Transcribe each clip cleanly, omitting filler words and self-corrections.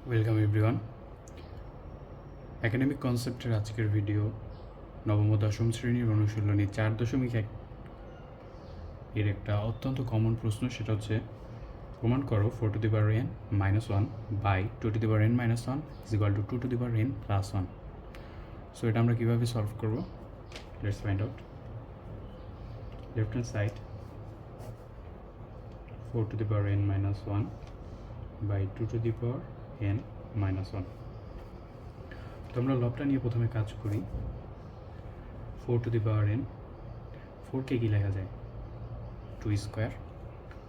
Welcome everyone. Academic কনসেপ্টের আজকের video নবম ও দশম শ্রেণীর অনুশীলনী 4.1 এর একটা অত্যন্ত কমন প্রশ্ন। সেটা হচ্ছে, প্রমাণ করো 4n - 1 by 2n - 1 is equal to 2n plus 1। So এটা আমরা কীভাবে সলভ করব? Let's find out. Left hand side 4n - 1 by 2n - 1। তো আমরা লবটা নিয়ে প্রথমে কাজ করি। 4n, 4কে কী লেখা যায়? 2 স্কোয়ার।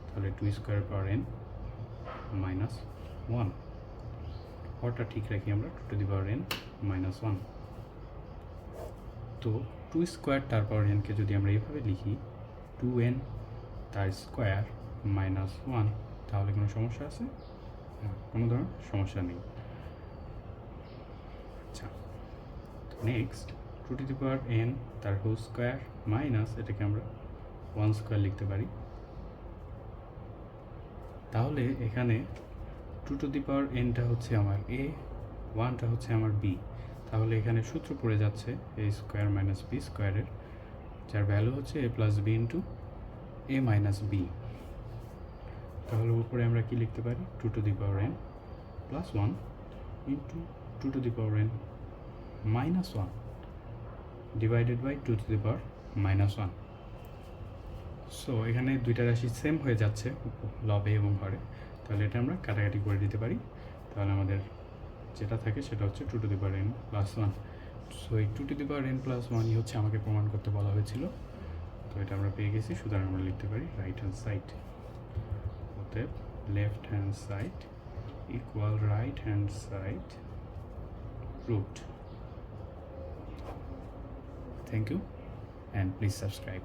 তাহলে 2 স্কোয়ার পাওয়ার n মাইনাস 1। হরটা ঠিক রাখি আমরা, 2n মাইনাস 1। তো 2 স্কোয়ার তার পাওয়ার nকে যদি আমরা এইভাবে লিখি 2n তার স্কোয়ার মাইনাস 1, তাহলে কোনো সমস্যা আছে? কোনো ধরনের সমস্যা নেই। আচ্ছা, নেক্সট 2n তার হোল স্কোয়ার মাইনাস, এটাকে আমরা 1 স্কোয়ার লিখতে পারি। তাহলে এখানে 2nটা হচ্ছে আমার a, 1টা হচ্ছে আমার b। তাহলে এখানে সূত্র পড়ে যাচ্ছে a স্কোয়ার মাইনাস b স্কোয়ারের, যার ভ্যালু হচ্ছে a plus b into a minus b। তাহলে উপরে আমরা কি লিখতে পারি? 2n plus 1 into 2n minus 1 divided by 2 - 1। So এখানে দুইটা রাশি সেম হয়ে যাচ্ছে লবে এবং হরে, তাহলে এটা আমরা কাটাকাটি করে দিতে পারি। তাহলে আমাদের যেটা থাকে সেটা হচ্ছে 2n প্লাস 1। সো এই 2n প্লাস 1ই হচ্ছে আমাকে প্রমাণ করতে বলা হয়েছিল। তো এটা আমরা পেয়ে গেছি, সুতরাং আমরা লিখতে পারি রাইট হ্যান্ড সাইড। অতএব left hand side equal right hand side root. Thank you and please subscribe.